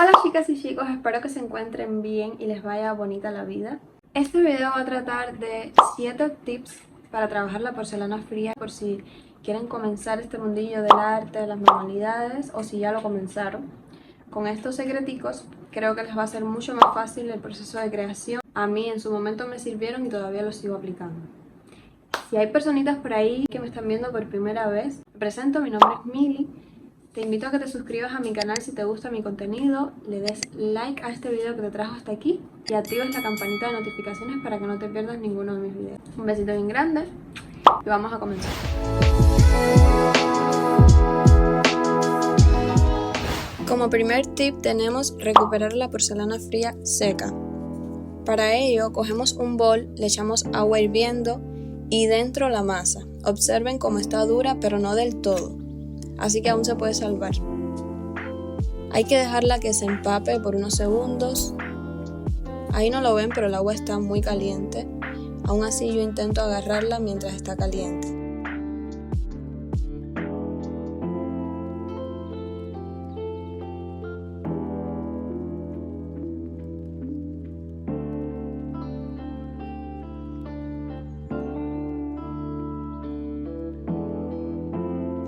Hola chicas y chicos, espero que se encuentren bien y les vaya bonita la vida. Este video va a tratar de 7 tips para trabajar la porcelana fría por si quieren comenzar este mundillo del arte, de las manualidades o si ya lo comenzaron. Con estos secreticos creo que les va a ser mucho más fácil el proceso de creación. A mí en su momento me sirvieron y todavía los sigo aplicando. Si hay personitas por ahí que me están viendo por primera vez, me presento, mi nombre es Mili. Te invito a que te suscribas a mi canal si te gusta mi contenido, le des like a este video que te trajo hasta aquí y actives la campanita de notificaciones para que no te pierdas ninguno de mis videos. Un besito bien grande y vamos a comenzar. Como primer tip tenemos recuperar la porcelana fría seca. Para ello cogemos un bol, le echamos agua hirviendo y dentro la masa. Observen cómo está dura pero no del todo, así que aún se puede salvar. Hay que dejarla que se empape por unos segundos. Ahí no lo ven, pero el agua está muy caliente. Aún así yo intento agarrarla mientras está caliente.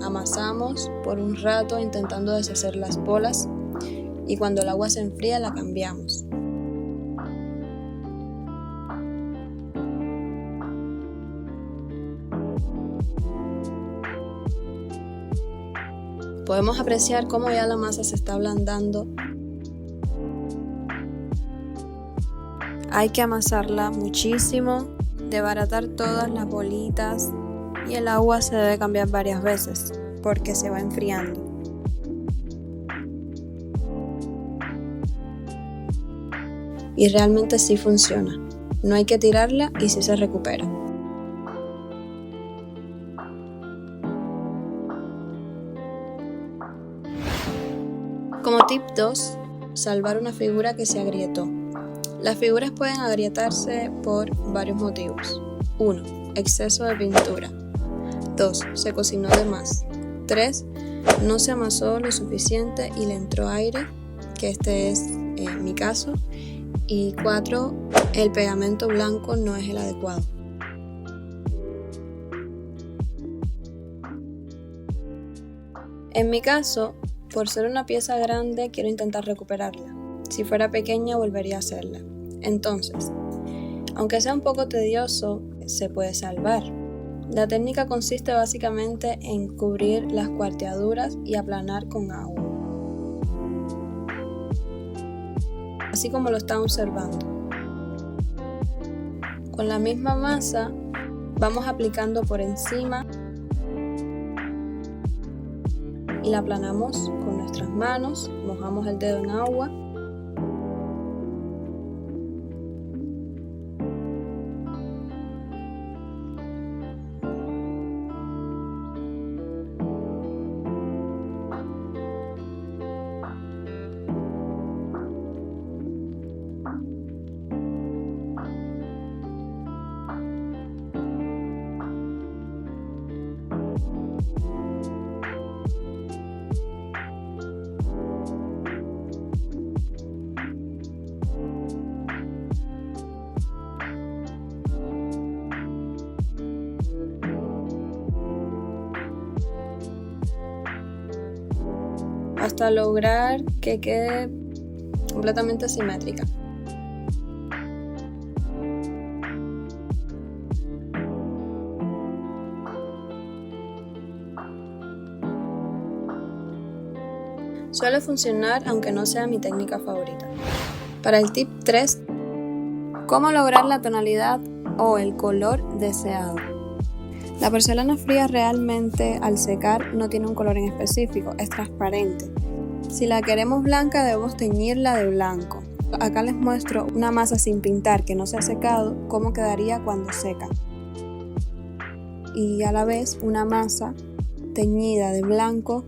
Amasamos por un rato intentando deshacer las bolas y cuando el agua se enfría la cambiamos. Podemos apreciar cómo ya la masa se está ablandando. Hay que amasarla muchísimo, desbaratar todas las bolitas y el agua se debe cambiar varias veces porque se va enfriando. Y realmente sí funciona, no hay que tirarla y sí se recupera. Como tip 2, salvar una figura que se agrietó. Las figuras pueden agrietarse por varios motivos. 1. Exceso de pintura. 2. Se cocinó de más. 3. No se amasó lo suficiente y le entró aire, que este es mi caso. Y 4. El pegamento blanco no es el adecuado. En mi caso, por ser una pieza grande, quiero intentar recuperarla. Si fuera pequeña, volvería a hacerla. Entonces, aunque sea un poco tedioso, se puede salvar. La técnica consiste básicamente en cubrir las cuarteaduras y aplanar con agua. Así como lo están observando. Con la misma masa, vamos aplicando por encima y la aplanamos con nuestras manos, mojamos el dedo en agua. Hasta lograr que quede completamente simétrica. Suele funcionar aunque no sea mi técnica favorita. Para el tip 3, ¿cómo lograr la tonalidad o el color deseado? La porcelana fría realmente al secar no tiene un color en específico, es transparente. Si la queremos blanca debemos teñirla de blanco. Acá les muestro una masa sin pintar que no se ha secado, cómo quedaría cuando seca. Y a la vez una masa teñida de blanco,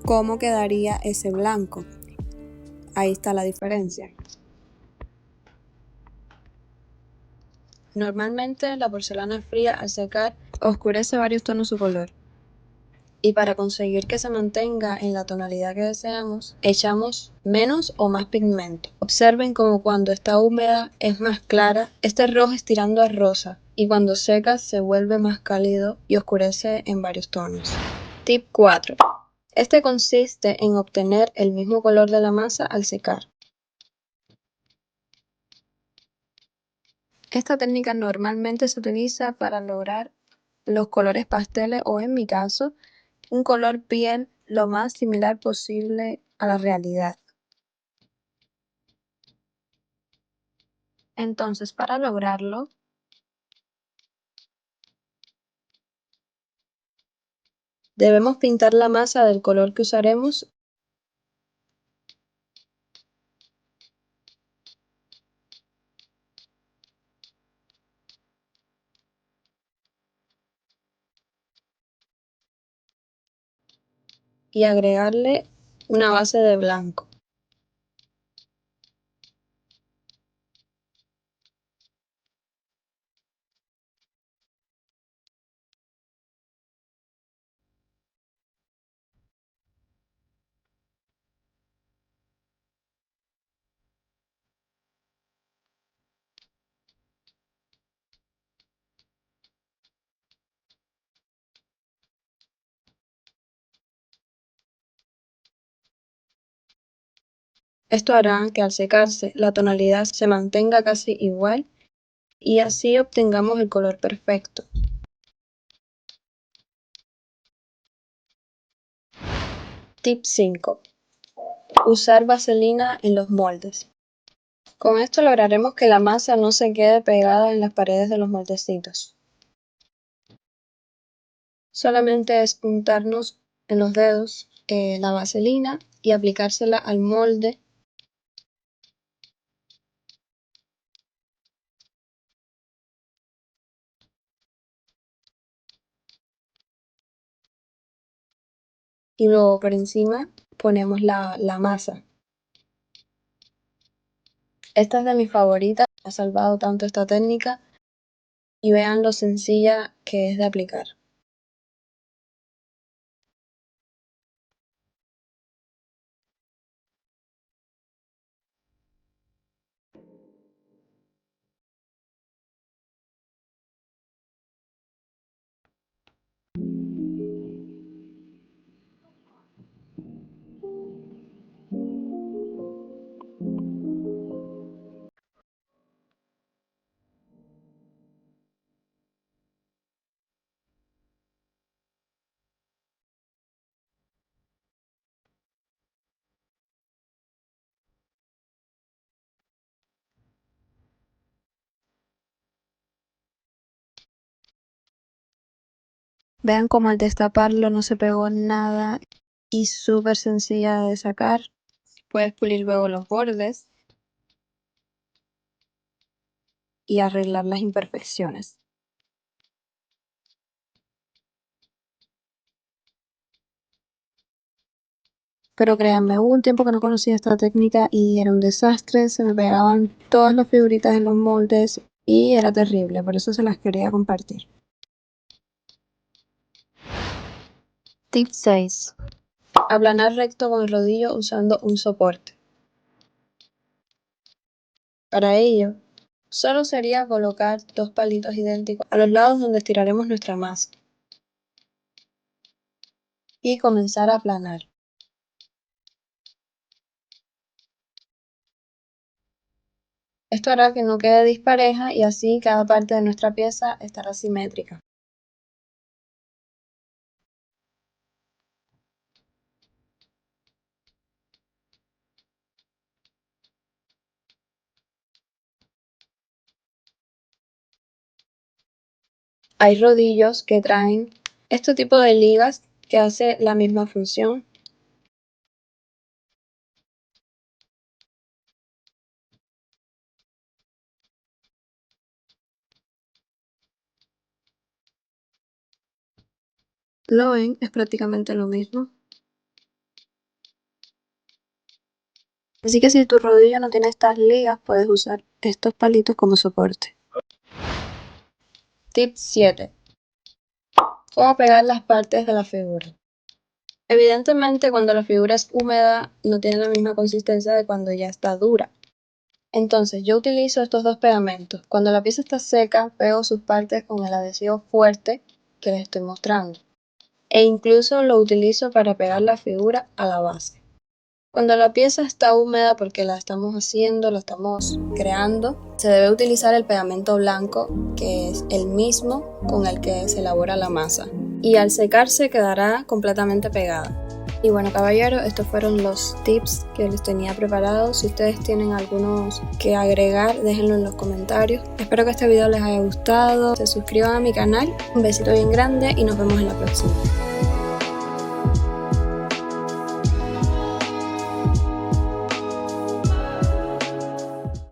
cómo quedaría ese blanco. Ahí está la diferencia. Normalmente la porcelana fría al secar oscurece varios tonos su color. Y para conseguir que se mantenga en la tonalidad que deseamos, echamos menos o más pigmento. Observen como cuando está húmeda es más clara, este rojo estirando a rosa, y cuando seca se vuelve más cálido y oscurece en varios tonos. Tip 4. Este consiste en obtener el mismo color de la masa al secar. Esta técnica normalmente se utiliza para lograr los colores pasteles o, en mi caso, un color piel lo más similar posible a la realidad. Entonces, para lograrlo, debemos pintar la masa del color que usaremos y agregarle una base de blanco. Esto hará que al secarse la tonalidad se mantenga casi igual y así obtengamos el color perfecto. Tip 5. Usar vaselina en los moldes. Con esto lograremos que la masa no se quede pegada en las paredes de los moldecitos. Solamente es untarnos en los dedos la vaselina y aplicársela al molde. Y luego por encima ponemos la masa. Esta es de mis favoritas, me ha salvado tanto esta técnica y vean lo sencilla que es de aplicar. Vean cómo al destaparlo no se pegó nada y súper sencilla de sacar. Puedes pulir luego los bordes y arreglar las imperfecciones. Pero créanme, hubo un tiempo que no conocía esta técnica y era un desastre, se me pegaban todas las figuritas en los moldes y era terrible, por eso se las quería compartir. Tip 6. Aplanar recto con el rodillo usando un soporte. Para ello, solo sería colocar dos palitos idénticos a los lados donde estiraremos nuestra masa y comenzar a aplanar. Esto hará que no quede dispareja y así cada parte de nuestra pieza estará simétrica. Hay rodillos que traen este tipo de ligas que hace la misma función. Lo ven, es prácticamente lo mismo. Así que si tu rodillo no tiene estas ligas, puedes usar estos palitos como soporte. Tip 7. Cómo pegar las partes de la figura. Evidentemente, cuando la figura es húmeda no tiene la misma consistencia de cuando ya está dura. Entonces yo utilizo estos dos pegamentos. Cuando la pieza está seca, pego sus partes con el adhesivo fuerte que les estoy mostrando. E incluso lo utilizo para pegar la figura a la base. Cuando la pieza está húmeda porque la estamos haciendo, la estamos creando, se debe utilizar el pegamento blanco, que es el mismo con el que se elabora la masa. Y al secarse quedará completamente pegada. Y bueno, caballeros, estos fueron los tips que les tenía preparados. Si ustedes tienen algunos que agregar, déjenlo en los comentarios. Espero que este video les haya gustado. Se suscriban a mi canal. Un besito bien grande y nos vemos en la próxima.